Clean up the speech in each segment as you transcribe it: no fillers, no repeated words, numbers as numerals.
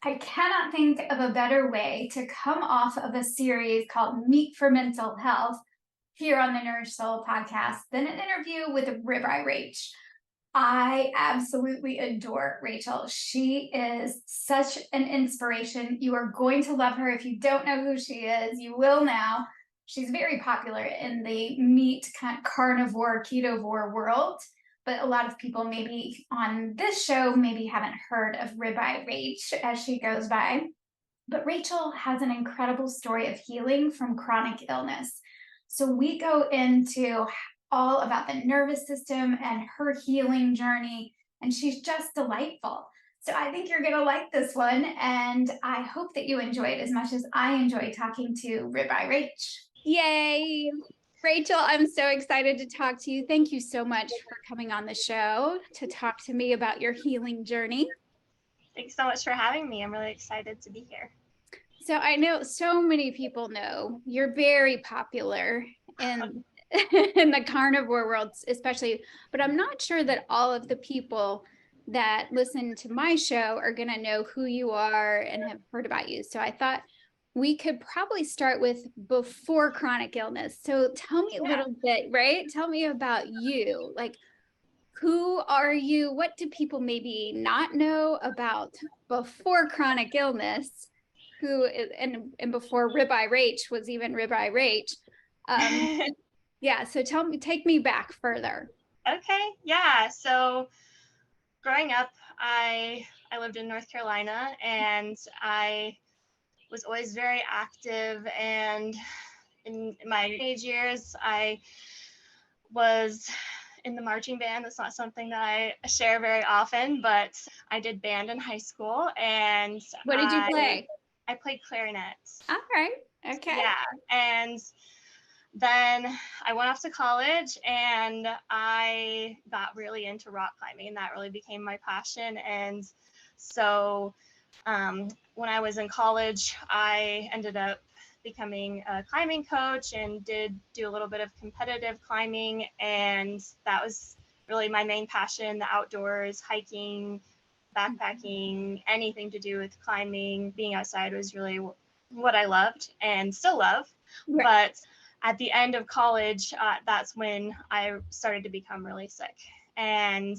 I cannot think of a better way to come off of a series called Meat for Mental Health here on the Nourish Soul podcast than an interview with Ribeye Rach. I absolutely adore Rachael. She is such an inspiration. You are going to love her. If you don't know who she is, you will now. She's very popular in the meat kind of carnivore, ketovore world, but a lot of people maybe on this show maybe haven't heard of Ribeye Rach as she goes by. But Rachael has an incredible story of healing from chronic illness. So we go into all about the nervous system and her healing journey, and she's just delightful. So I think you're going to like this one, and I hope that you enjoy it as much as I enjoy talking to Ribeye Rach. Yay! Rachael, I'm so excited to talk to you. Thank you so much for coming on the show to talk to me about your healing journey. Thanks so much for having me. I'm really excited to be here. So I know so many people know you're very popular in in the carnivore world, especially, but I'm not sure that all of the people that listen to my show are going to know who you are and have heard about you. So I thought we could probably start with before chronic illness. So tell me a little bit, right? Tell me about you. Like, who are you? What do people maybe not know about before chronic illness? Who is, and before Ribeye Rach was even Ribeye Rach. Yeah, so take me back further. Okay, yeah. So growing up, I lived in North Carolina, and I was always very active. And in my teenage years, I was in the marching band. That's not something that I share very often, but I did band in high school. And what did you play? I played clarinet. All right. Okay. Yeah. And then I went off to college, and I got really into rock climbing, and that really became my passion. And so when I was in college, I ended up becoming a climbing coach and did do a little bit of competitive climbing. And that was really my main passion, the outdoors, hiking, backpacking, anything to do with climbing. Being outside was really what I loved and still love. Right. But at the end of college, that's when I started to become really sick. And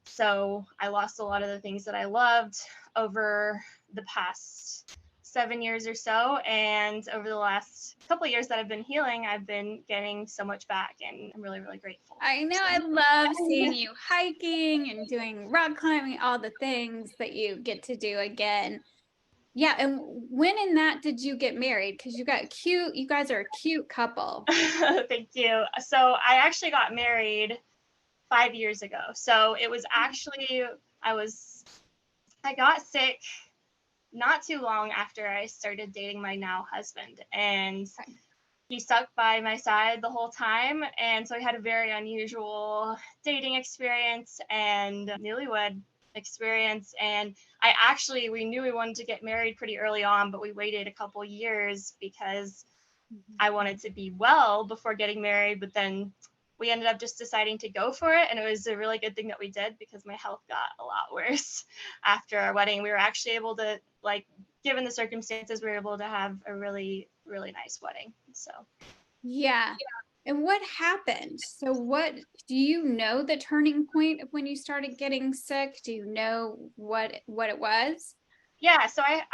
so I lost a lot of the things that I loved over the past 7 years or so. And over the last couple of years that I've been healing, I've been getting so much back, and I'm really, really grateful. I know. I love seeing you hiking and doing rock climbing, all the things that you get to do again. Yeah. And when in that did you get married? Because you guys are a cute couple. Thank you. So I actually got married 5 years ago. So it was actually, I got sick not too long after I started dating my now husband, and he stuck by my side the whole time. And so I had a very unusual dating experience and newlywed experience. And we knew we wanted to get married pretty early on, but we waited a couple years because I wanted to be well before getting married. But then we ended up just deciding to go for it. And it was a really good thing that we did, because my health got a lot worse after our wedding. We were actually able to, given the circumstances, we were able to have a really, really nice wedding. So, yeah. And what happened? So what, do you know the turning point of when you started getting sick? Do you know what it was? Yeah, so I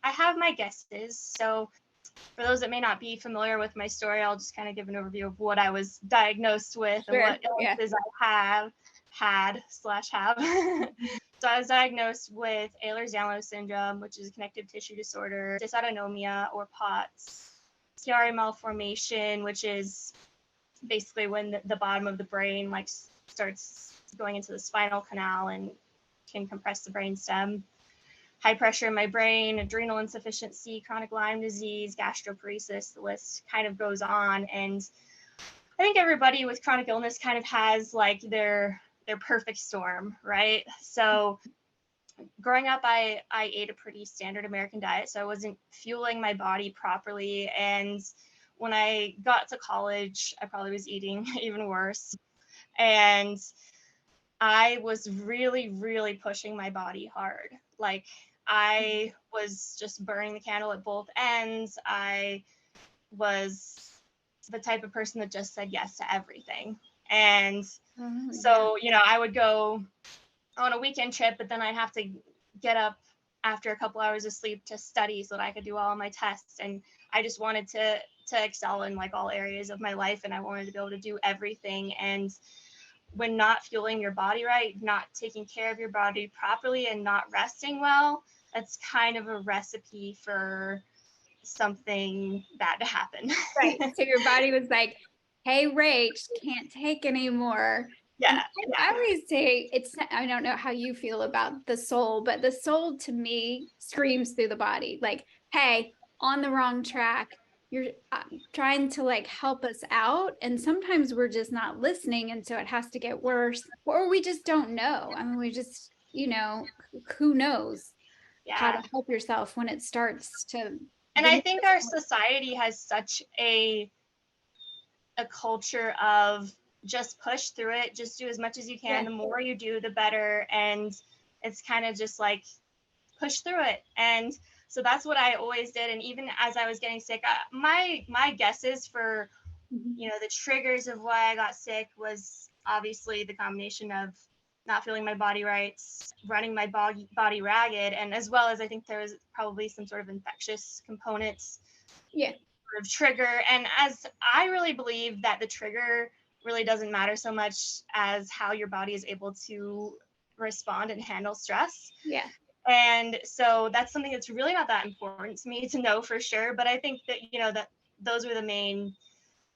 have my guesses. So for those that may not be familiar with my story, I'll just kind of give an overview of what I was diagnosed with. Sure. And what illnesses I have. So I was diagnosed with Ehlers-Danlos syndrome, which is a connective tissue disorder, dysautonomia or POTS, Chiari malformation, which is basically when the bottom of the brain starts going into the spinal canal and can compress the brainstem. High pressure in my brain, adrenal insufficiency, chronic Lyme disease, gastroparesis, the list kind of goes on. And I think everybody with chronic illness kind of has their perfect storm, right? So growing up, I ate a pretty standard American diet, so I wasn't fueling my body properly. And when I got to college, I probably was eating even worse. And I was really, really pushing my body hard. I was just burning the candle at both ends. I was the type of person that just said yes to everything. And so, you know, I would go on a weekend trip, but then I'd have to get up after a couple hours of sleep to study so that I could do all of my tests. And I just wanted to excel in like all areas of my life, and I wanted to be able to do everything. And when not fueling your body right, not taking care of your body properly, and not resting well, that's kind of a recipe for something bad to happen. Right. So your body was like, hey, Rach, can't take anymore. Yeah. I always say I don't know how you feel about the soul, but the soul to me screams through the body like, hey, on the wrong track. You're trying to like help us out. And sometimes we're just not listening. And so it has to get worse, or we just don't know. I mean, we just, you know, who knows how to help yourself when it starts to. And I think our society has such a culture of just push through it, just do as much as you can. The more you do, the better. And it's kind of just like push through it. And so that's what I always did. And even as I was getting sick, my guesses for, you know, the triggers of why I got sick was obviously the combination of not feeling my body right, running my body ragged, and as well as I think there was probably some sort of infectious components. Yeah. Sort of trigger. And as I really believe that the trigger really doesn't matter so much as how your body is able to respond and handle stress. Yeah. And so that's something that's really not that important to me to know for sure. But I think that, you know, that those were the main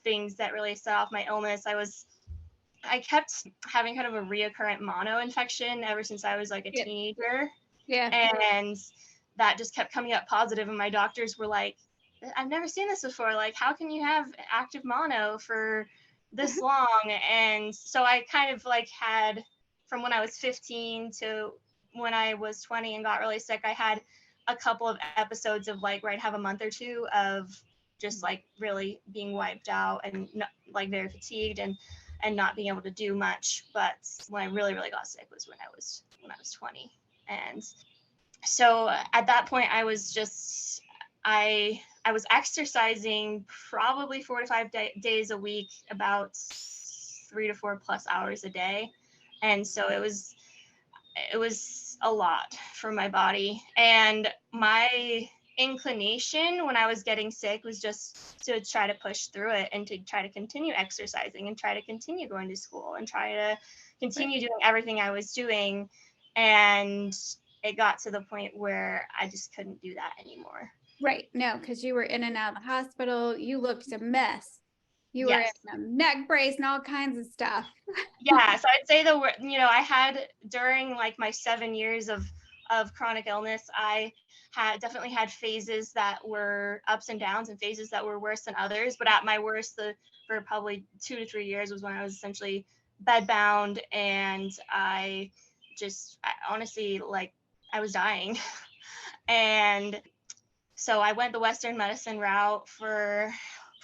things that really set off my illness. I kept having kind of a reoccurrent mono infection ever since I was like a teenager. Yeah. And that just kept coming up positive. And my doctors were like, I've never seen this before. Like, how can you have active mono for this long? And so I kind of like had, from when I was 15 to when I was 20 and got really sick, I had a couple of episodes of like where I'd have a month or two of just like really being wiped out and not, like very fatigued and not being able to do much. But when I really, really got sick was when I was 20. And so at that point I was just, I was exercising probably 4 to 5 days a week, about 3 to 4 plus hours a day. And so it was a lot for my body. And my inclination when I was getting sick was just to try to push through it and to try to continue exercising and try to continue going to school and try to continue doing everything I was doing. And it got to the point where I just couldn't do that anymore. Right. No, because you were in and out of the hospital. You looked a mess. You were in a neck brace and all kinds of stuff. Yeah. So I'd say you know, I had during like my 7 years of chronic illness, I definitely had phases that were ups and downs and phases that were worse than others. But at my worst, for probably 2 to 3 years was when I was essentially bedbound, and I honestly, like, I was dying. And so I went the Western medicine route for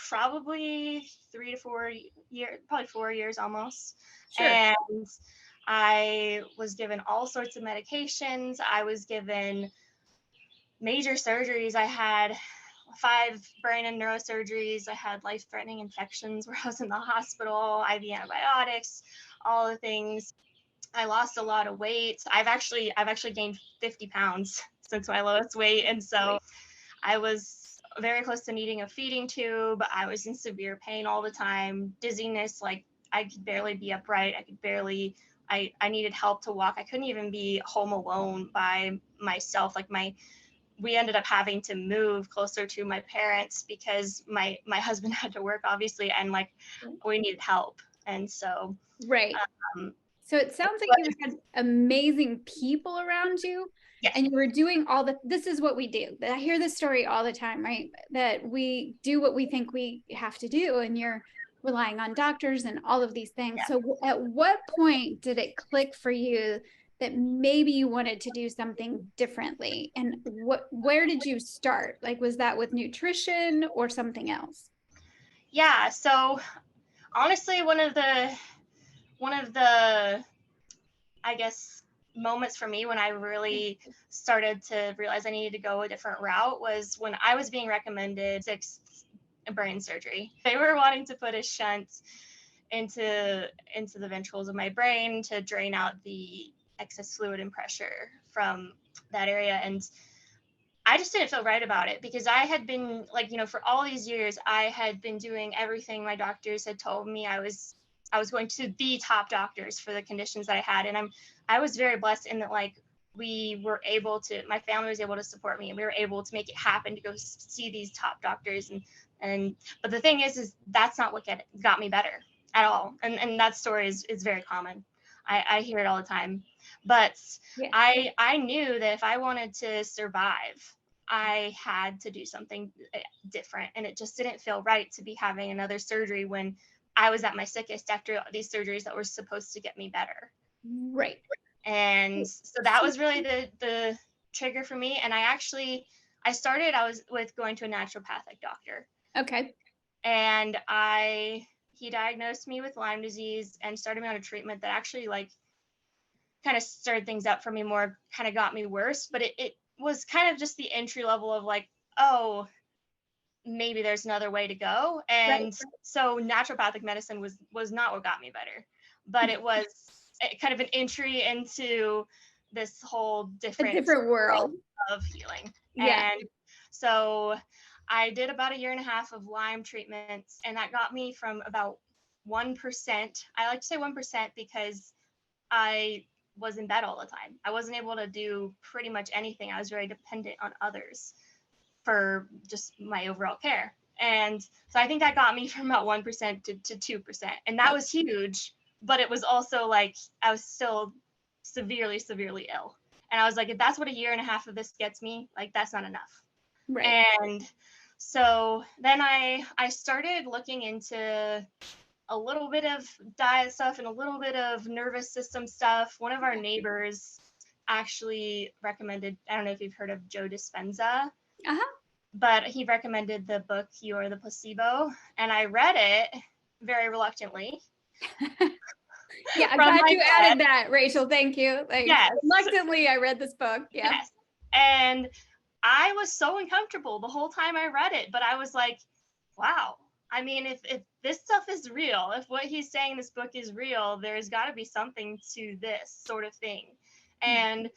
probably 3 to 4 years, probably 4 years almost. Sure. And I was given all sorts of medications. I was given major surgeries. I had 5 brain and neurosurgeries. I had life-threatening infections where I was in the hospital, IV antibiotics, all the things. I lost a lot of weight. I've actually gained 50 pounds since my lowest weight. And so I was very close to needing a feeding tube. I was in severe pain all the time, dizziness, like I could barely be upright. I needed help to walk. I couldn't even be home alone by myself. Like we ended up having to move closer to my parents because my husband had to work, obviously, and like we needed help. And so so it sounds like you had amazing people around you. Yes. And you were doing this is what we do. I hear this story all the time, right? That we do what we think we have to do, and you're relying on doctors and all of these things. Yeah. So at what point did it click for you that maybe you wanted to do something differently? And where did you start? Like, was that with nutrition or something else? Yeah. So honestly, one of the, I guess, moments for me when I really started to realize I needed to go a different route was when I was being recommended 6th brain surgery. They were wanting to put a shunt into the ventricles of my brain to drain out the excess fluid and pressure from that area. And I just didn't feel right about it because I had been like, for all these years, I had been doing everything my doctors had told me. I was going to the top doctors for the conditions that I had. And I was very blessed in that, like, my family was able to support me, and we were able to make it happen to go see these top doctors. But the thing is that's not what got me better at all. And that story is very common. I hear it all the time. But yeah. I knew that if I wanted to survive, I had to do something different. And it just didn't feel right to be having another surgery when I was at my sickest after these surgeries that were supposed to get me better. Right. And so that was really the trigger for me. And I was with going to a naturopathic doctor. Okay. And he diagnosed me with Lyme disease and started me on a treatment that actually, like, kind of stirred things up for me more, kind of got me worse. But it was kind of just the entry level of, like, oh, maybe there's another way to go. And so naturopathic medicine was not what got me better, but it was kind of an entry into this whole different world of healing. Yeah. And so I did about 1.5 years of Lyme treatments, and that got me from about 1%. I like to say 1% because I was in bed all the time. I wasn't able to do pretty much anything. I was very dependent on others for just my overall care. And so I think that got me from about 1% to 2%. And that was huge, but it was also like, I was still severely, severely ill. And I was like, if that's what 1.5 years of this gets me, like, that's not enough. Right. And so then I started looking into a little bit of diet stuff and a little bit of nervous system stuff. One of our neighbors actually recommended, I don't know if you've heard of Joe Dispenza, but he recommended the book You're the Placebo, and I read it very reluctantly. Yeah, I'm glad you added that, Rachel. Thank you. Yes. Reluctantly, I read this book. Yeah. Yes. And I was so uncomfortable the whole time I read it, but I was like, wow. I mean, if this stuff is real, if what he's saying in this book is real, there's got to be something to this sort of thing. And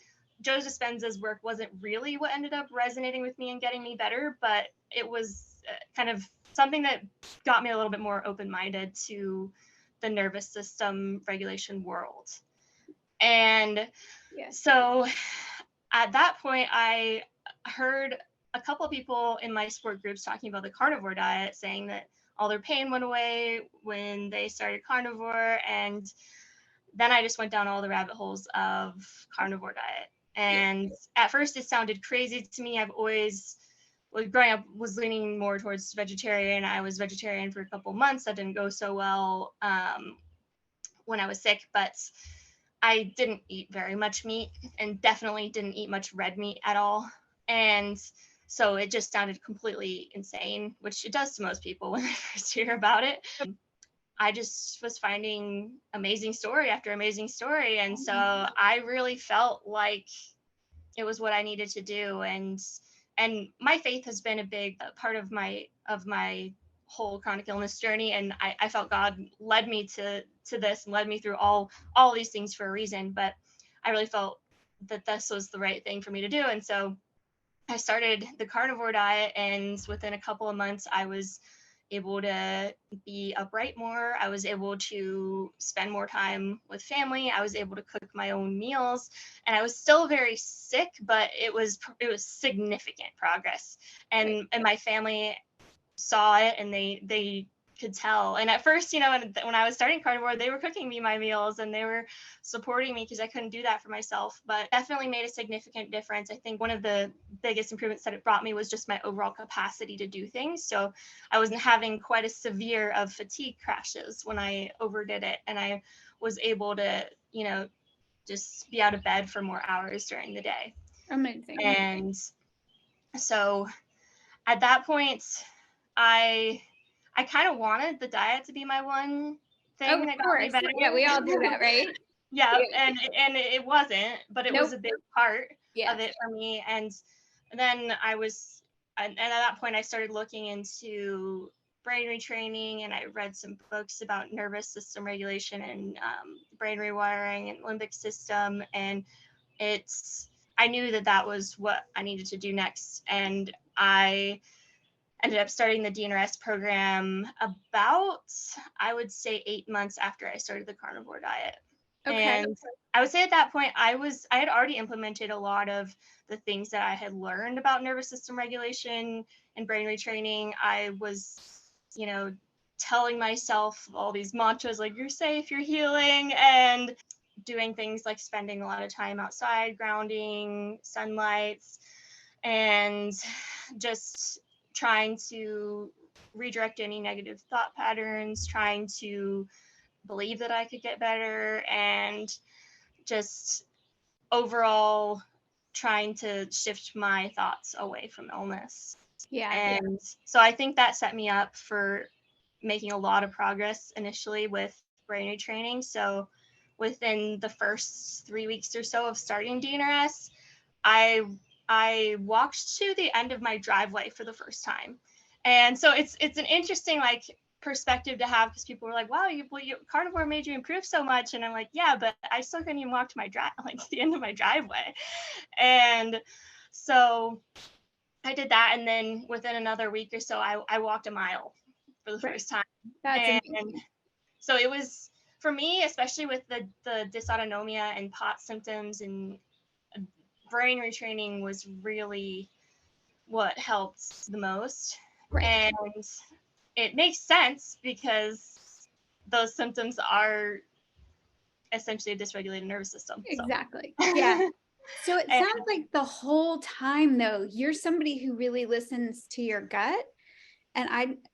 Joe Dispenza's work wasn't really what ended up resonating with me and getting me better, but it was kind of something that got me a little bit more open-minded to the nervous system regulation world. And so at that point, I heard a couple of people in my support groups talking about the carnivore diet, saying that all their pain went away when they started carnivore. And then I just went down all the rabbit holes of carnivore diet. And at first it sounded crazy to me. I've always, growing up, was leaning more towards vegetarian. I was vegetarian for a couple months. That didn't go so well when I was sick, but I didn't eat very much meat and definitely didn't eat much red meat at all. And so it just sounded completely insane, which it does to most people when they first hear about it. I just was finding amazing story after amazing story. And so I really felt like it was what I needed to do. And my faith has been a big part of my whole chronic illness journey. And I felt God led me to this and led me through all these things for a reason. But I really felt that this was the right thing for me to do. And so I started the carnivore diet, and within a couple of months, I was able to be upright more. I was able to spend more time with family. I was able to cook my own meals, and I was still very sick, but it was significant progress. And my family saw it, and they could tell. And at first, when I was starting carnivore, they were cooking me my meals and they were supporting me because I couldn't do that for myself, but definitely made a significant difference. I think one of the biggest improvements that it brought me was just my overall capacity to do things. So I wasn't having quite as severe of fatigue crashes when I overdid it, and I was able to, just be out of bed for more hours during the day. Amazing. And so at that point, I kind of wanted the diet to be my one thing that got me better. Yeah, we all do that, right? Yeah, and it wasn't, but it was a big part Yeah. of it for me. And then and at that point I started looking into brain retraining, and I read some books about nervous system regulation and brain rewiring and limbic system, and I knew that was what I needed to do next. And I ended up starting the DNRS program about, I would say, 8 months after I started the carnivore diet. Okay. And I would say at that point, I had already implemented a lot of the things that I had learned about nervous system regulation and brain retraining. I was, telling myself all these mantras like, you're safe, you're healing, and doing things like spending a lot of time outside, grounding, sunlight, and just trying to redirect any negative thought patterns, trying to believe that I could get better, and just overall trying to shift my thoughts away from illness. Yeah. And so I think that set me up for making a lot of progress initially with brain retraining. So within the first 3 weeks or so of starting DNRS, I walked to the end of my driveway for the first time. And so it's an interesting perspective to have, because people were like, wow, your carnivore made you improve so much. And I'm like, yeah, but I still couldn't even walk to the end of my driveway. And so I did that. And then within another week or so, I walked a mile for the first time. That's and amazing. So it was, for me, especially with the dysautonomia and POTS symptoms, and brain retraining was really what helped the most. Right. And it makes sense because those symptoms are essentially a dysregulated nervous system. Exactly. So. Yeah. So it sounds like the whole time, though, you're somebody who really listens to your gut.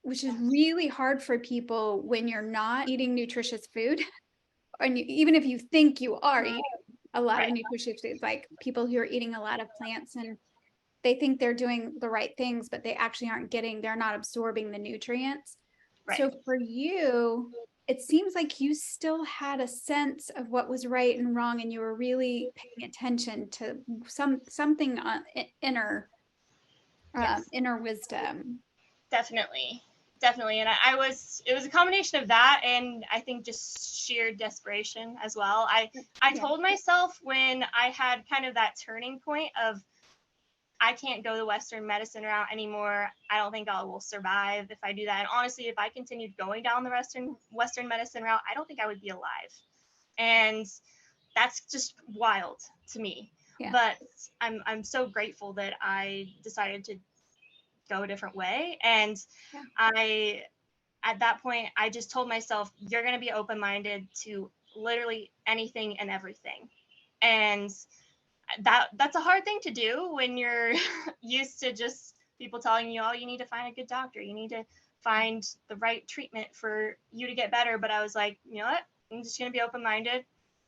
Which is really hard for people when you're not eating nutritious food. And even if you think you are eating a lot of nutritious foods, like people who are eating a lot of plants and they think they're doing the right things, but they actually they're not absorbing the nutrients. Right. So for you, it seems like you still had a sense of what was right and wrong, and you were really paying attention to something inner wisdom. Definitely. And it was a combination of that, and I think just sheer desperation as well. I told myself, when I had kind of that turning point of, I can't go the Western medicine route anymore. I don't think I will survive if I do that. And honestly, if I continued going down the Western medicine route, I don't think I would be alive. And that's just wild to me. Yeah. But I'm so grateful that I decided to go a different way. And at that point, I just told myself, you're going to be open-minded to literally anything and everything. And that's a hard thing to do when you're used to just people telling you, oh, you need to find a good doctor, you need to find the right treatment for you to get better. But I was like, you know what, I'm just going to be open-minded,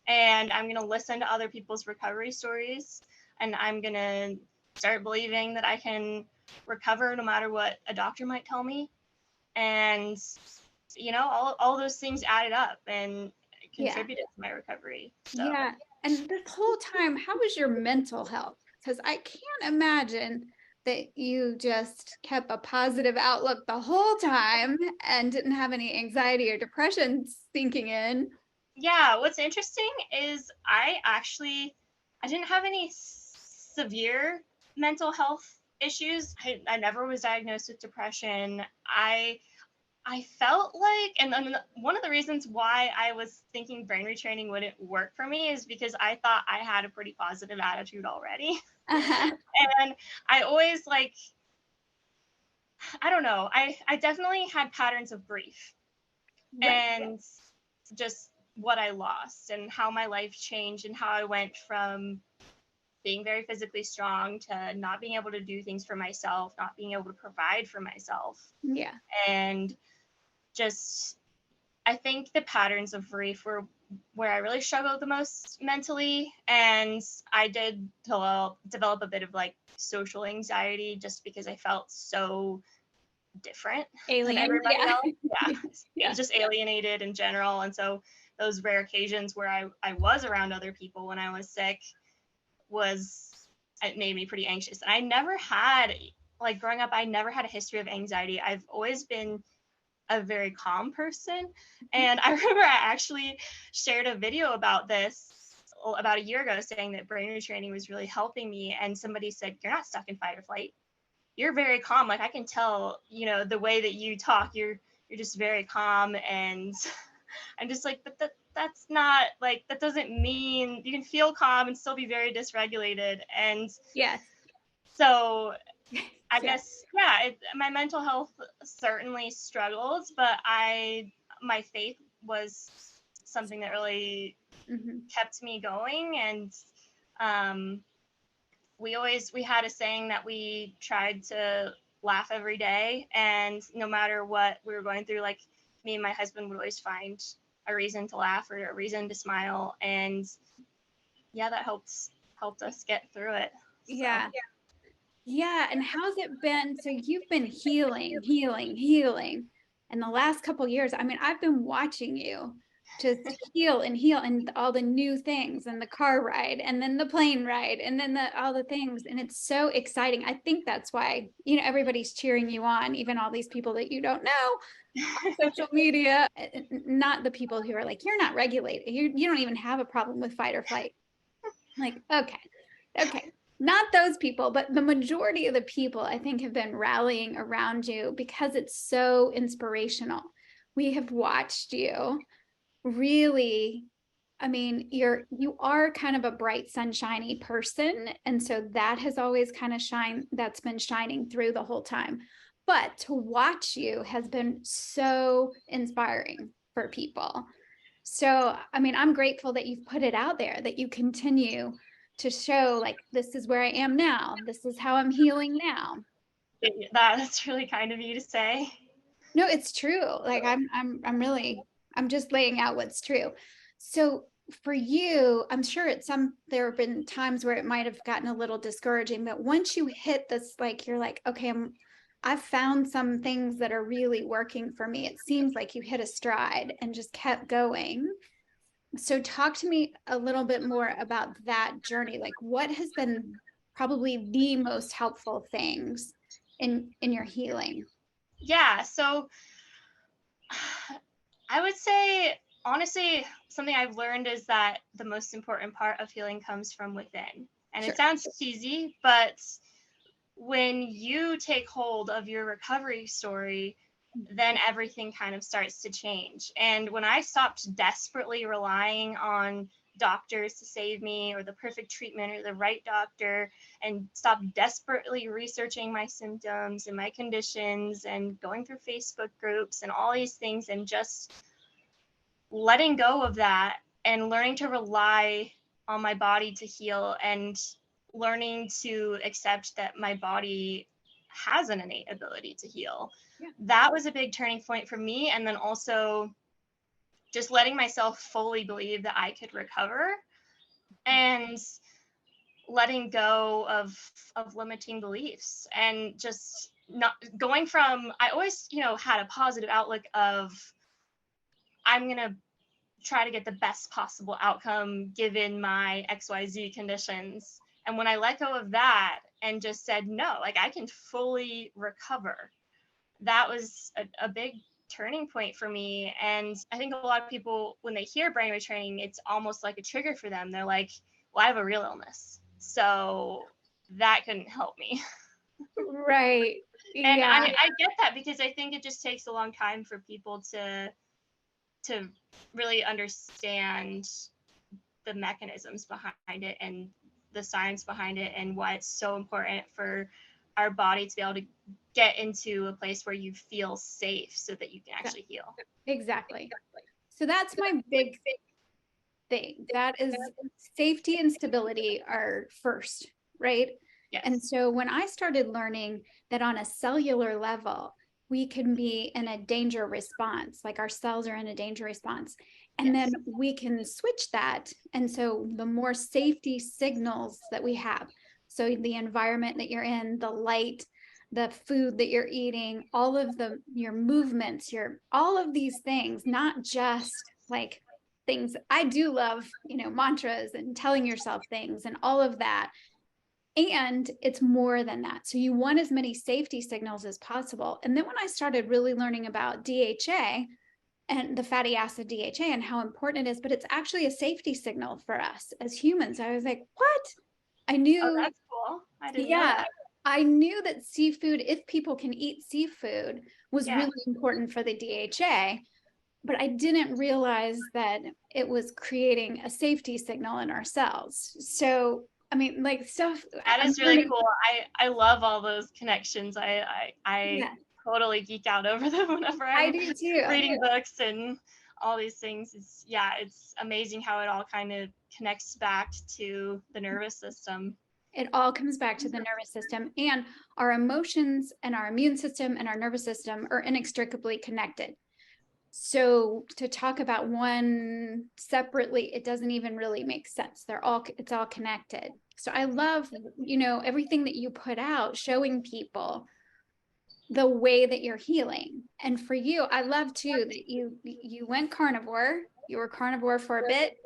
and I'm going to listen to other people's recovery stories, and I'm going to start believing that I can recover no matter what a doctor might tell me. And all those things added up and contributed to my recovery. So. Yeah. And this whole time, how was your mental health? Because I can't imagine that you just kept a positive outlook the whole time and didn't have any anxiety or depression sinking in. Yeah, what's interesting is I didn't have any severe mental health issues. I never was diagnosed with depression. I felt like, and one of the reasons why I was thinking brain retraining wouldn't work for me is because I thought I had a pretty positive attitude already. Uh-huh. And I always I don't know, I definitely had patterns of grief. Right. And just what I lost and how my life changed and how I went from being very physically strong to not being able to do things for myself, not being able to provide for myself. Yeah. And just, I think the patterns of grief were where I really struggled the most mentally. And I did develop a bit of social anxiety, just because I felt so different than everybody else. Yeah. Just alienated in general. And so those rare occasions where I was around other people when I was sick it made me pretty anxious. And I never had, like growing up, I never had a history of anxiety. I've always been a very calm person. And I remember I actually shared a video about this about a year ago saying that brain retraining was really helping me. And somebody said, "You're not stuck in fight or flight. You're very calm. Like I can tell, you know, the way that you talk, you're just very calm." And I'm just like, but that's not like, that doesn't mean you can feel calm and still be very dysregulated. And yes. So I guess, yeah, my mental health certainly struggled, but my faith was something that really kept me going. And we had a saying that we tried to laugh every day, and no matter what we were going through, like me and my husband would always find a reason to laugh or a reason to smile. And yeah, that helped us get through it. So. Yeah. And how's it been? So you've been healing. And the last couple of years, I mean, I've been watching you just heal and all the new things, and the car ride, and then the plane ride, and then all the things. And it's so exciting. I think that's why, you know, everybody's cheering you on, even all these people that you don't know on social media, not the people who are like, you're not regulated. You don't even have a problem with fight or flight. Like, okay. Not those people, but the majority of the people, I think, have been rallying around you because it's so inspirational. We have watched you really, I mean, you are kind of a bright, sunshiny person. And so that has always kind of that's been shining through the whole time. But to watch you has been so inspiring for people. So, I mean, I'm grateful that you've put it out there, that you continue to show, like, this is where I am now. This is how I'm healing now. That's really kind of you to say. No, it's true. Like I'm just laying out what's true. So for you, I'm sure there have been times where it might have gotten a little discouraging, but once you hit this, like, you're like, okay, I've found some things that are really working for me. It seems like you hit a stride and just kept going. So talk to me a little bit more about that journey. Like, what has been probably the most helpful things in your healing? Yeah, so I would say, honestly, something I've learned is that the most important part of healing comes from within. And It sounds cheesy, but when you take hold of your recovery story, then everything kind of starts to change. And when I stopped desperately relying on doctors to save me, or the perfect treatment, or the right doctor, and stopped desperately researching my symptoms and my conditions and going through Facebook groups and all these things, and just letting go of that and learning to rely on my body to heal, and learning to accept that my body has an innate ability to heal. Yeah. That was a big turning point for me. And then also just letting myself fully believe that I could recover, and letting go of limiting beliefs, and just not going from, I always, had a positive outlook of, I'm going to try to get the best possible outcome given my XYZ conditions. And when I let go of that and just said, no, like, I can fully recover, that was a big turning point for me. And I think a lot of people, when they hear brain retraining, it's almost like a trigger for them. They're like, well, I have a real illness, so that couldn't help me. Right. And I get that, because I think it just takes a long time for people to really understand the mechanisms behind it and the science behind it, and why it's so important for our body to be able to get into a place where you feel safe so that you can actually heal. Exactly. So that's my big thing. That is, safety and stability are first, right? Yes. And so when I started learning that on a cellular level, we can be in a danger response, like our cells are in a danger response. And then we can switch that. And so the more safety signals that we have, so the environment that you're in, the light, the food that you're eating, all of your movements, all of these things, not just like things. I do love, mantras and telling yourself things and all of that. And it's more than that. So you want as many safety signals as possible. And then when I started really learning about DHA and the fatty acid DHA and how important it is, but it's actually a safety signal for us as humans, I was like, what? I knew. Oh, that's cool. I didn't know that. I knew that seafood, if people can eat seafood, was really important for the DHA, but I didn't realize that it was creating a safety signal in our cells. So, I mean, like stuff. That is really cool. I love all those connections. I totally geek out over them whenever I'm do too. reading books and all these things. It's amazing how it all kind of connects back to the nervous system. It all comes back to the nervous system, and our emotions and our immune system and our nervous system are inextricably connected. So to talk about one separately, it doesn't even really make sense. It's all connected. So I love, everything that you put out, showing people the way that you're healing. And for you, I love too that you went carnivore. You were carnivore for a bit,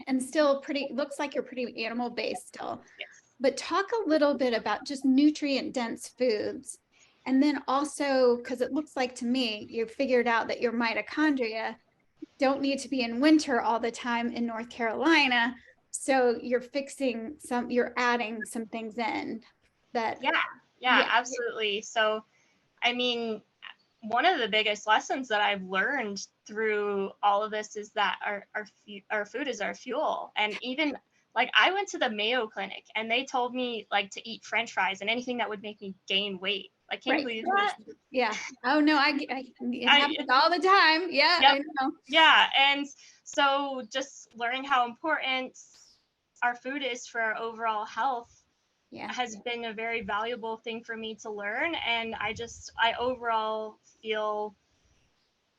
and still looks like you're pretty animal based still. Yes. But talk a little bit about just nutrient dense foods. And then also, because it looks like to me, you figured out that your mitochondria don't need to be in winter all the time in North Carolina. So you're adding some things in that. Yeah, absolutely. So, I mean, one of the biggest lessons that I've learned through all of this is that our food is our fuel. And even like I went to the Mayo Clinic and they told me like to eat French fries and anything that would make me gain weight. Like, can you believe that? Yeah. Oh no, it happens all the time. Yeah, yep. I know. Yeah, and so just learning how important our food is for our overall health has been a very valuable thing for me to learn. And I overall feel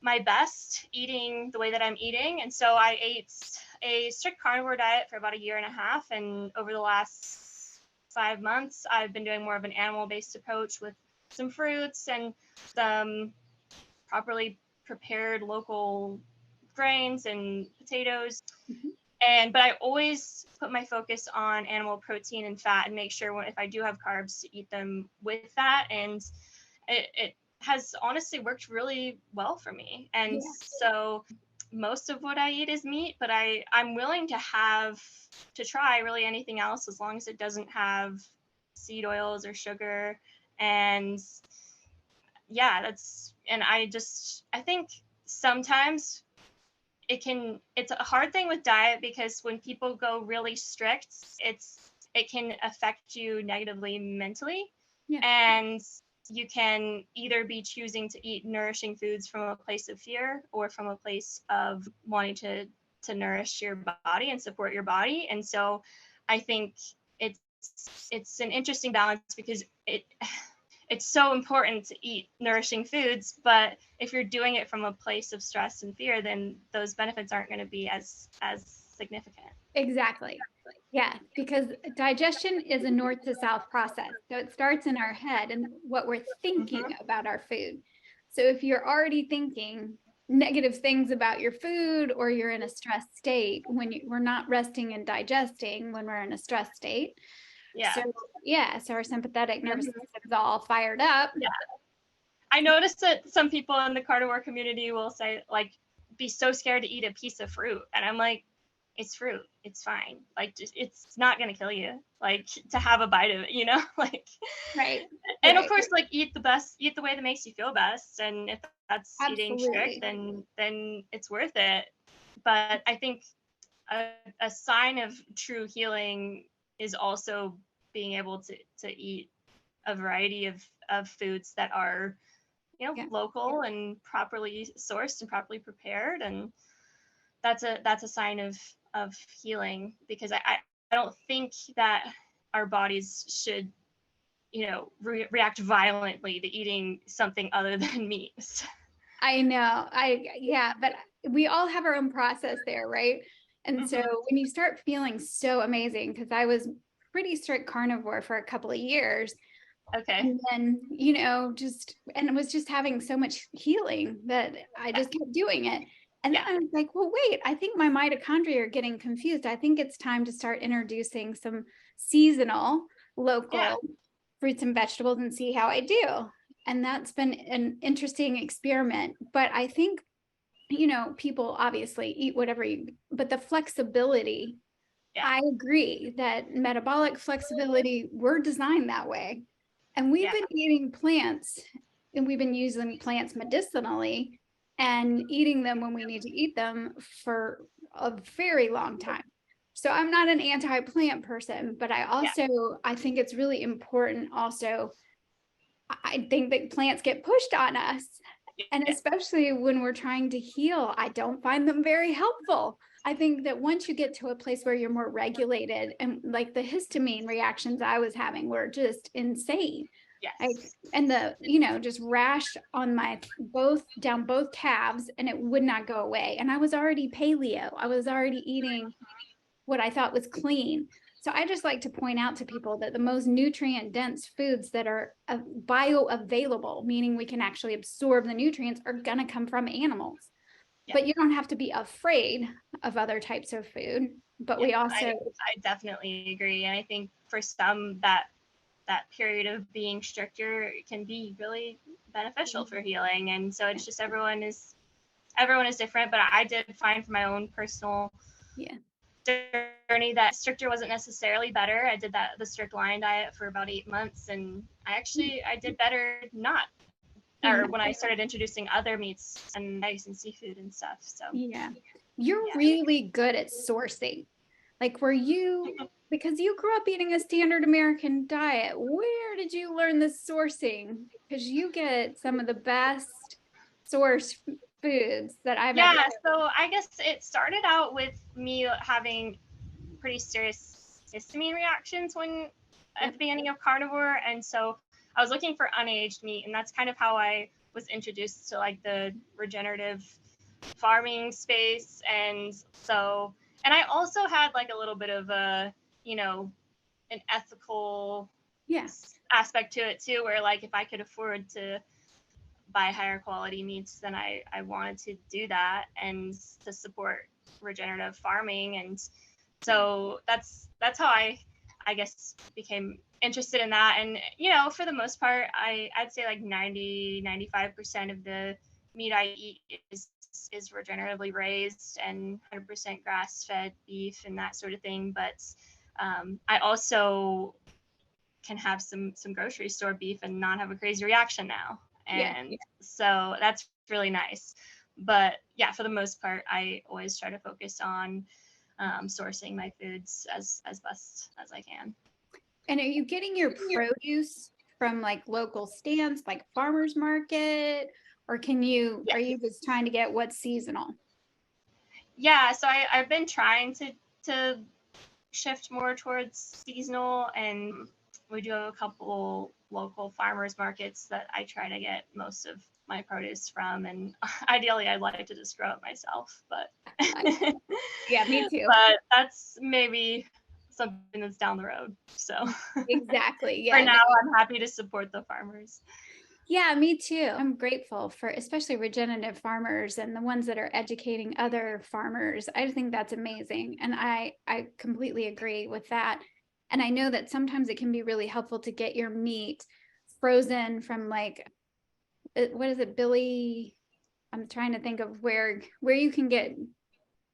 my best eating the way that I'm eating. And so I ate a strict carnivore diet for about 1.5 years. And over the last 5 months, I've been doing more of an animal-based approach with some fruits and some properly prepared local grains and potatoes. Mm-hmm. But I always put my focus on animal protein and fat and make sure if I do have carbs to eat them with that. And it has honestly worked really well for me. And so most of what I eat is meat, but I'm willing to try really anything else as long as it doesn't have seed oils or sugar. And I think sometimes it's a hard thing with diet because when people go really strict, it can affect you negatively mentally. And you can either be choosing to eat nourishing foods from a place of fear or from a place of wanting to nourish your body and support your body. And so I think it's an interesting balance because it's so important to eat nourishing foods, but if you're doing it from a place of stress and fear, then those benefits aren't going to be as significant. Exactly. Yeah, because digestion is a north to south process. So it starts in our head and what we're thinking about our food. So if you're already thinking negative things about your food or you're in a stressed state, we're not resting and digesting when we're in a stressed state. So our sympathetic nervous system is all fired up. Yeah. I noticed that some people in the carnivore community will say, like, be so scared to eat a piece of fruit. And I'm like, it's fruit. It's fine. Like, it's not going to kill you. Like, to have a bite of it, like. Right. And of course, like, eat the way that makes you feel best. And if that's eating strict, then it's worth it. But I think a sign of true healing is also being able to eat a variety of foods that are, local and properly sourced and properly prepared. And that's a sign of healing, because I don't think that our bodies should, react violently to eating something other than meat. I know. But we all have our own process there, right? And so when you start feeling so amazing, because I was pretty strict carnivore for a couple of years. Okay. And then, and it was just having so much healing that I just kept doing it. And then I was like, well, wait, I think my mitochondria are getting confused. I think it's time to start introducing some seasonal, local fruits and vegetables and see how I do. And that's been an interesting experiment. But I think, people obviously eat whatever but the flexibility, I agree that metabolic flexibility, we're designed that way. And we've been eating plants, and we've been using plants medicinally and eating them when we need to eat them for a very long time. So I'm not an anti-plant person, but I think it's really important also. I think that plants get pushed on us, and especially when we're trying to heal, I don't find them very helpful. I think that once you get to a place where you're more regulated, and like the histamine reactions I was having were just insane. And the, just rash on down both calves, and it would not go away. And I was already paleo. I was already eating what I thought was clean. So I just like to point out to people that the most nutrient dense foods that are bioavailable, meaning we can actually absorb the nutrients, are going to come from animals. But you don't have to be afraid of other types of food. But we also, I definitely agree. And I think for some that period of being stricter can be really beneficial for healing. And so it's just everyone is different. But I did find for my own personal journey that stricter wasn't necessarily better. I did the strict lion diet for about 8 months, and I did better not. Or when I started introducing other meats and eggs and seafood and stuff. So you're really good at sourcing. Like, because you grew up eating a standard American diet, where did you learn the sourcing? Because you get some of the best source foods that I've ever had. So I guess it started out with me having pretty serious histamine reactions at the beginning of carnivore, and so I was looking for unaged meat, and that's kind of how I was introduced to like the regenerative farming space. And I also had like a little bit of an ethical aspect to it too, where like if I could afford to buy higher quality meats, then I wanted to do that and to support regenerative farming. And so that's how I guess became interested in that. And for the most part, I'd say like 90-95% of the meat I eat is regeneratively raised and 100% grass-fed beef and that sort of thing. But I also can have some grocery store beef and not have a crazy reaction now, and so that's really nice. But for the most part, I always try to focus on sourcing my foods as best as I can. And are you getting your produce from like local stands, like farmers market, or are you just trying to get what's seasonal? So I've been trying to shift more towards seasonal, and we do have a couple local farmers markets that I try to get most of my produce from, and ideally I'd like to just grow it myself, but me too. But that's maybe something that's down the road. So exactly. For now, I'm happy to support the farmers. Yeah, me too. I'm grateful for especially regenerative farmers and the ones that are educating other farmers. I think that's amazing. And I completely agree with that. And I know that sometimes it can be really helpful to get your meat frozen from like, what is it, Billy? I'm trying to think of where you can get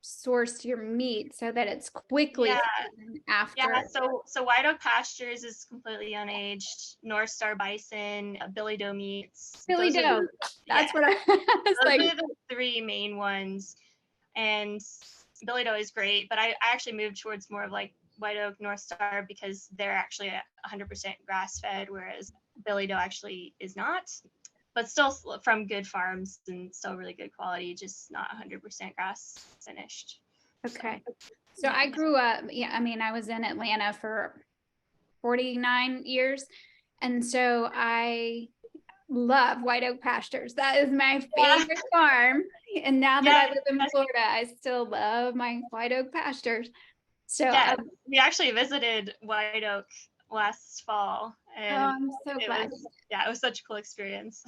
sourced your meat so that it's quickly after. So White Oak Pastures is completely unaged. North Star Bison, Billy Doe meats. Billy Doe. That's what I was like. Those are the three main ones. And Billy Doe is great, but I actually moved towards more of like White Oak, North Star, because they're actually 100% grass fed, whereas Billy Doe actually is not. But still from good farms and still really good quality, just not 100% grass finished. Okay. So I grew up, I was in Atlanta for 49 years. And so I love White Oak Pastures. That is my favorite farm. And now that I live in Florida, I still love my White Oak Pastures. So we actually visited White Oak last fall, and I'm so glad. It was such a cool experience.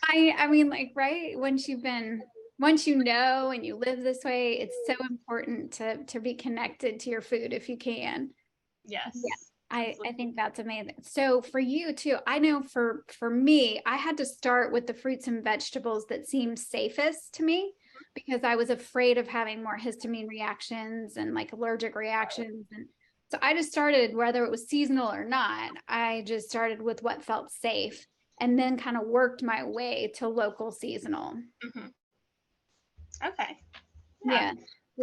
I mean, like, right, once you've been once you know and you live this way, it's so important to be connected to your food if you can. Yes. Yeah. I think that's amazing. So for you too, I know for me, I had to start with the fruits and vegetables that seemed safest to me because I was afraid of having more histamine reactions and like allergic reactions. And so I just started, whether it was seasonal or not, I just started with what felt safe and then kind of worked my way to local seasonal. Mm-hmm. Okay. Yeah.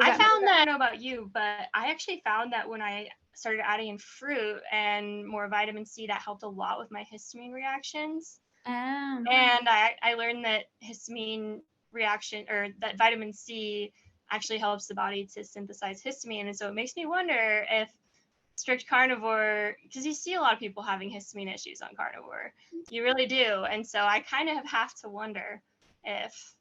I found that, I don't know about you, but I actually found that when I started adding in fruit and more vitamin C, that helped a lot with my histamine reactions. And I learned that histamine reaction, or that vitamin C actually helps the body to synthesize histamine. And so it makes me wonder if strict carnivore, because you see a lot of people having histamine issues on carnivore. You really do. And so I kind of have to wonder if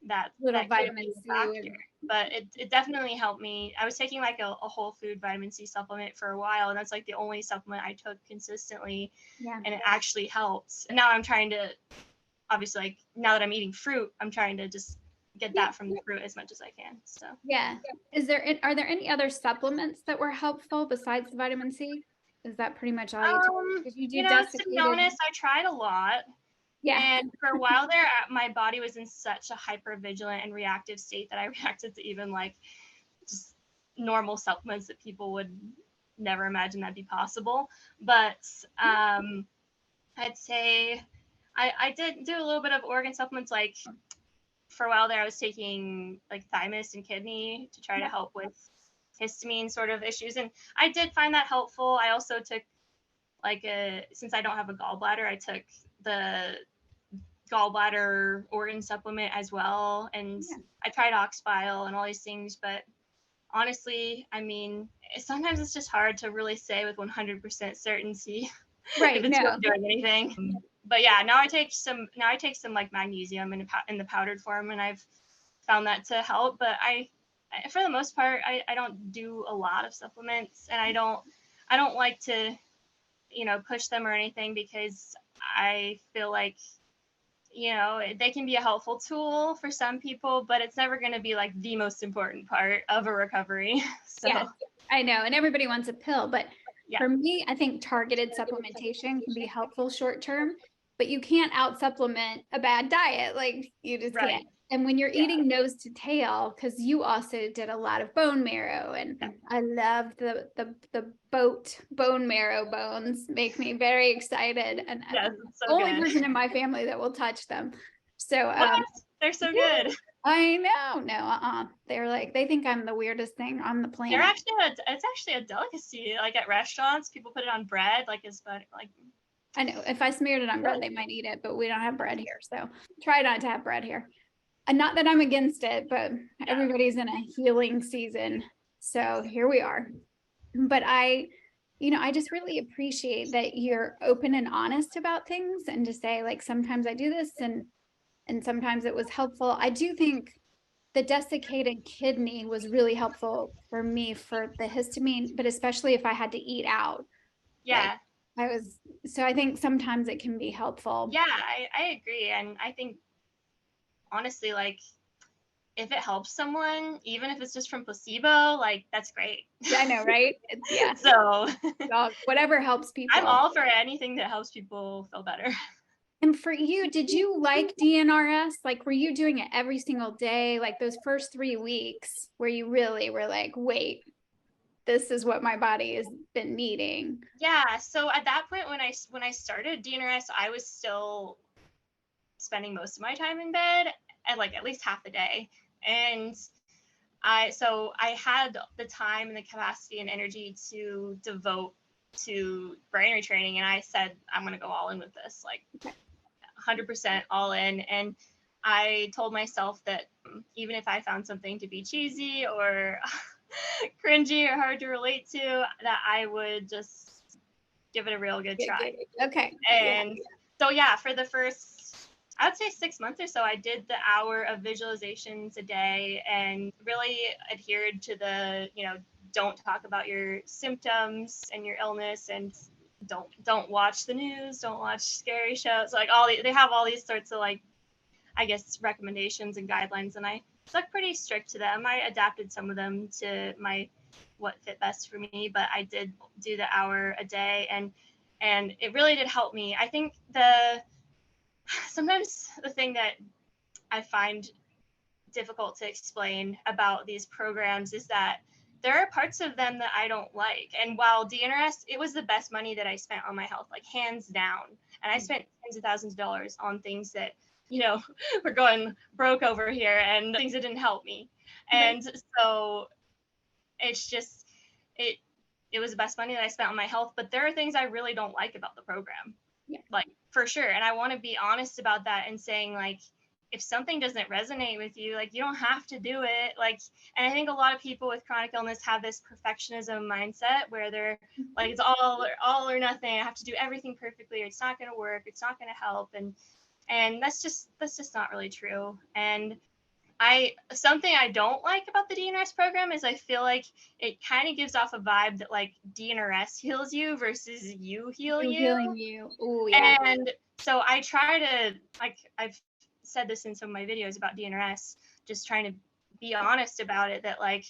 that vitamin C factor. But it definitely helped me. I was taking like a whole food vitamin C supplement for a while, and that's like the only supplement I took consistently. Yeah. And it actually helped. And now I'm trying to, obviously, like now that I'm eating fruit, I'm trying to just get that from the fruit as much as I can. So yeah. Are there any other supplements that were helpful besides the vitamin C? Is that pretty much all you took? You know, to be honest, I tried a lot. Yeah. And for a while there, my body was in such a hypervigilant and reactive state that I reacted to even like just normal supplements that people would never imagine that'd be possible. But I'd say I did do a little bit of organ supplements. Like for a while there, I was taking like thymus and kidney to try to help with histamine sort of issues. And I did find that helpful. I also took since I don't have a gallbladder, I took the gallbladder organ supplement as well. And I tried oxbile and all these things, but honestly, I mean, sometimes it's just hard to really say with 100% certainty if it's really doing anything. But yeah, now I take some like magnesium in the powdered form, and I've found that to help. But I for the most part, I don't do a lot of supplements, and I don't like to, push them or anything, because I feel like, they can be a helpful tool for some people, but it's never going to be like the most important part of a recovery. So yeah, I know. And everybody wants a pill, but for me, I think targeted supplementation can be helpful short term, but you can't out supplement a bad diet. Like you just can't. And when you're eating nose to tail, because you also did a lot of bone marrow, and I love the bone marrow bones, make me very excited. And I'm the only person in my family that will touch them. So they're so good. I know. No, they're like, they think I'm the weirdest thing on the planet. It's actually a delicacy. Like at restaurants, people put it on bread, like it's like. I know if I smeared it on bread, they might eat it, but we don't have bread here, so try not to have bread here. And not that I'm against it, but everybody's in a healing season. So here we are. But I just really appreciate that you're open and honest about things, and to say like, sometimes I do this and sometimes it was helpful. I do think the desiccated kidney was really helpful for me for the histamine, but especially if I had to eat out. Yeah. So I think sometimes it can be helpful. Yeah, I agree. And I think, honestly, like, if it helps someone, even if it's just from placebo, like, that's great. Yeah, I know, right? So whatever helps people. I'm all for anything that helps people feel better. And for you, did you like DNRS? Like, were you doing it every single day? Like those first 3 weeks where you really were like, wait, this is what my body has been needing? Yeah. So at that point, when I started DNRS, I was still spending most of my time in bed, at least half the day. And I had the time and the capacity and energy to devote to brain retraining. And I said, I'm going to go all in with this, like 100% all in. And I told myself that even if I found something to be cheesy or cringy or hard to relate to, that I would just give it a real good try. Okay. And so, for the first, I would say 6 months or so, I did the hour of visualizations a day and really adhered to the, don't talk about your symptoms and your illness, and don't watch the news, don't watch scary shows. Like they have all these sorts of like I guess, recommendations and guidelines, and I stuck pretty strict to them. I adapted some of them to what fit best for me, but I did do the hour a day, and it really did help me. I think sometimes the thing that I find difficult to explain about these programs is that there are parts of them that I don't like. And while DNRS, it was the best money that I spent on my health, like hands down. And I spent tens of thousands of dollars on things that, were going broke over here and things that didn't help me. And so it's just, it was the best money that I spent on my health, but there are things I really don't like about the program, like for sure. And I want to be honest about that and saying, like, if something doesn't resonate with you, like, you don't have to do it. Like, and I think a lot of people with chronic illness have this perfectionism mindset where they're like, it's all or nothing. I have to do everything perfectly, or it's not going to work. It's not going to help. And that's just not really true. And something I don't like about the DNRS program is I feel like it kind of gives off a vibe that like DNRS heals you versus you heal you. Healing you. Oh yeah. And so I try to, like, I've said this in some of my videos about DNRS, just trying to be honest about it, that like,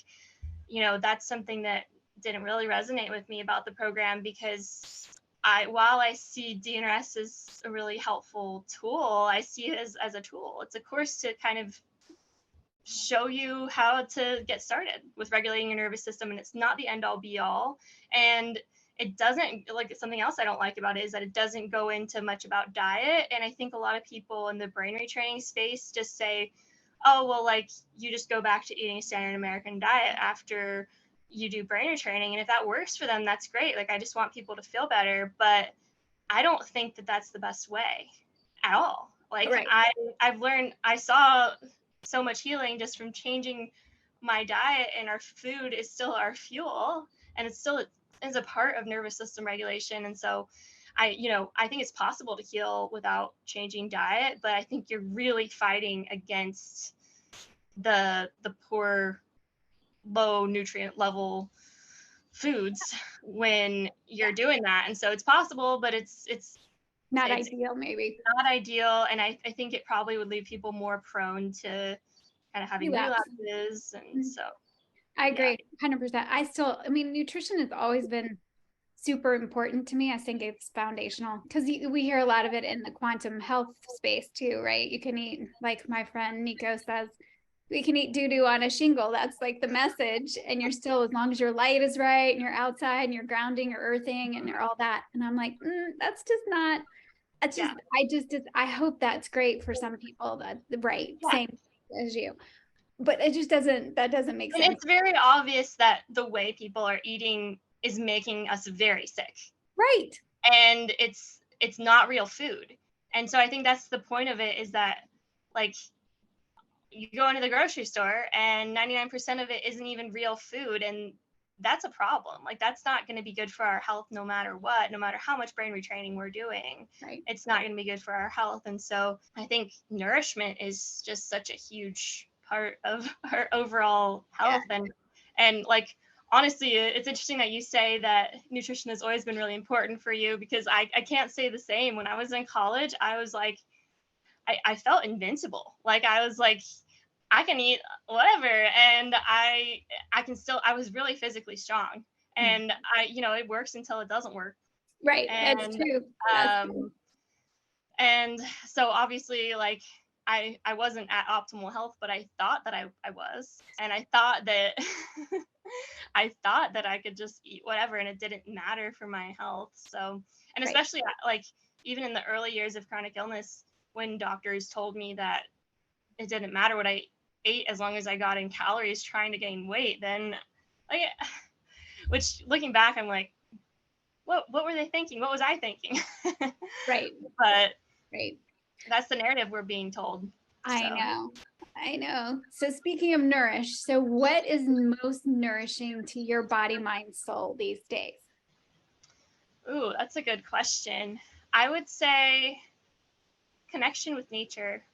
that's something that didn't really resonate with me about the program, because while I see DNRS as a really helpful tool, I see it as a tool. It's a course to kind of show you how to get started with regulating your nervous system, and it's not the end all be all. And it doesn't, like, something else I don't like about it is that it doesn't go into much about diet. And I think a lot of people in the brain retraining space just say, oh, well, like, you just go back to eating a standard American diet after you do brain retraining. And if that works for them, that's great. Like, I just want people to feel better. But I don't think that that's the best way at all. Like, I've learned, I saw so much healing just from changing my diet, and our food is still our fuel, and it's still is a part of nervous system regulation. And so I think it's possible to heal without changing diet, but I think you're really fighting against the poor, low nutrient level foods when you're doing that. And so it's possible, but it's not ideal, maybe. Not ideal. And I think it probably would leave people more prone to kind of having relapses. And so I agree 100%. I mean, nutrition has always been super important to me. I think it's foundational, because we hear a lot of it in the quantum health space too, right? You can eat, like my friend Nico says, we can eat doo-doo on a shingle. That's like the message. And you're still, as long as your light is right and you're outside and you're grounding or earthing and you're all that. And I'm like, that's just not, that's just, I hope that's great for some people. Same as you. But it just doesn't make sense. And it's very obvious that the way people are eating is making us very sick. Right. And it's not real food. And so I think that's the point of it, is that, like, you go into the grocery store and 99% of it isn't even real food. And that's a problem. Like, that's not going to be good for our health no matter what, no matter how much brain retraining we're doing. Right. It's not going to be good for our health. And so I think nourishment is just such a huge part of our overall health. And like, honestly, it's interesting that you say that nutrition has always been really important for you, because I can't say the same. When I was in college, I was like, I felt invincible. Like, I was like, I can eat whatever, and I was really physically strong, and it works until it doesn't work. Right. That's true. And so obviously, like, I wasn't at optimal health, but I thought that I was, and I thought that I could just eat whatever, and it didn't matter for my health. So, and especially like, even in the early years of chronic illness, when doctors told me that it didn't matter what I ate as long as I got in calories trying to gain weight, then, like, which, looking back, I'm like, what were they thinking? What was I thinking? Right. But right. That's the narrative we're being told. I know. So speaking of nourish, so what is most nourishing to your body, mind, soul these days? Ooh, that's a good question. I would say connection with nature.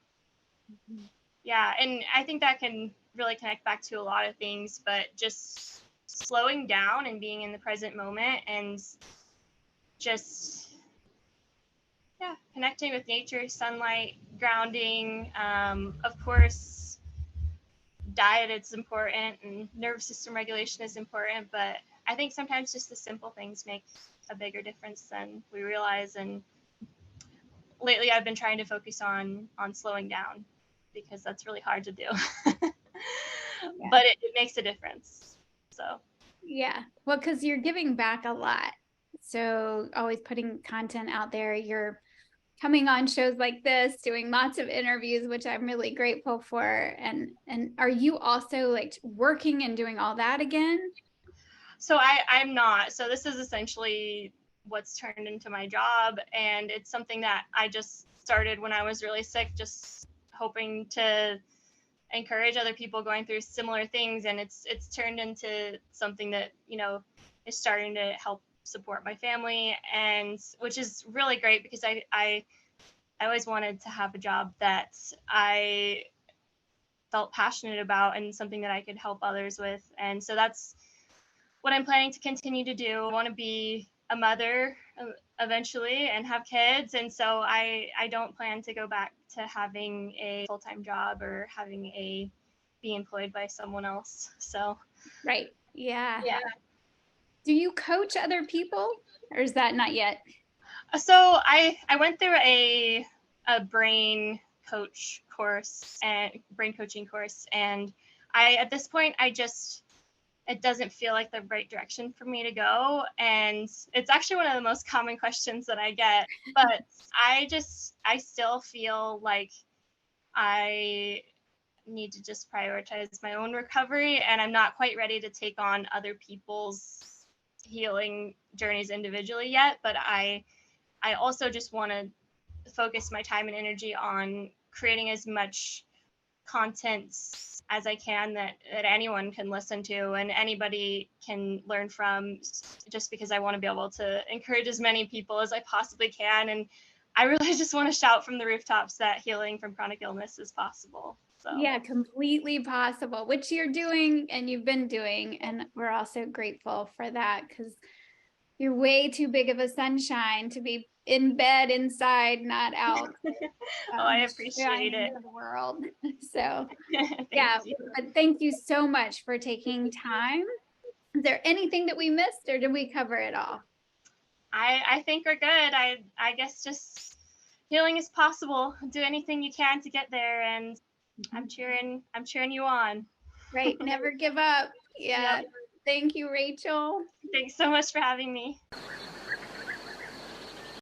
Mm-hmm. Yeah, and I think that can really connect back to a lot of things, but just slowing down and being in the present moment, and just connecting with nature, sunlight, grounding. Of course, diet is important and nervous system regulation is important, but I think sometimes just the simple things make a bigger difference than we realize. And lately I've been trying to focus on slowing down because that's really hard to do. But it makes a difference. So yeah, well, because you're giving back a lot, so always putting content out there. You're coming on shows like this, doing lots of interviews, which I'm really grateful for. And are you also like working and doing all that again? So I'm not. So this is essentially what's turned into my job, and it's something that I just started when I was really sick, just hoping to encourage other people going through similar things, and it's turned into something that, you know, is starting to help support my family, and which is really great because I always wanted to have a job that I felt passionate about and something that I could help others with. And so that's what I'm planning to continue to do. I want to be a mother eventually and have kids. And so I don't plan to go back to having a full-time job or be employed by someone else. So. Right. Yeah. Yeah. Do you coach other people, or is that not yet? So I went through a brain coaching course, and at this point it doesn't feel like the right direction for me to go, and it's actually one of the most common questions that I get, but I still feel like I need to just prioritize my own recovery, and I'm not quite ready to take on other people's healing journeys individually yet, but I also just want to focus my time and energy on creating as much content as I can that anyone can listen to and anybody can learn from, just because I want to be able to encourage as many people as I possibly can. And I really just want to shout from the rooftops that healing from chronic illness is possible. So. Yeah, completely possible, which you're doing and you've been doing. And we're also grateful for that, because you're way too big of a sunshine to be in bed inside, not out. I appreciate it. The world. So yeah, but thank you so much for taking time. Is there anything that we missed, or did we cover it all? I think we're good. I guess just healing is possible. Do anything you can to get there, and I'm cheering you on. Right. Never give up. Yeah. Yep. Thank you, Rachael. Thanks so much for having me.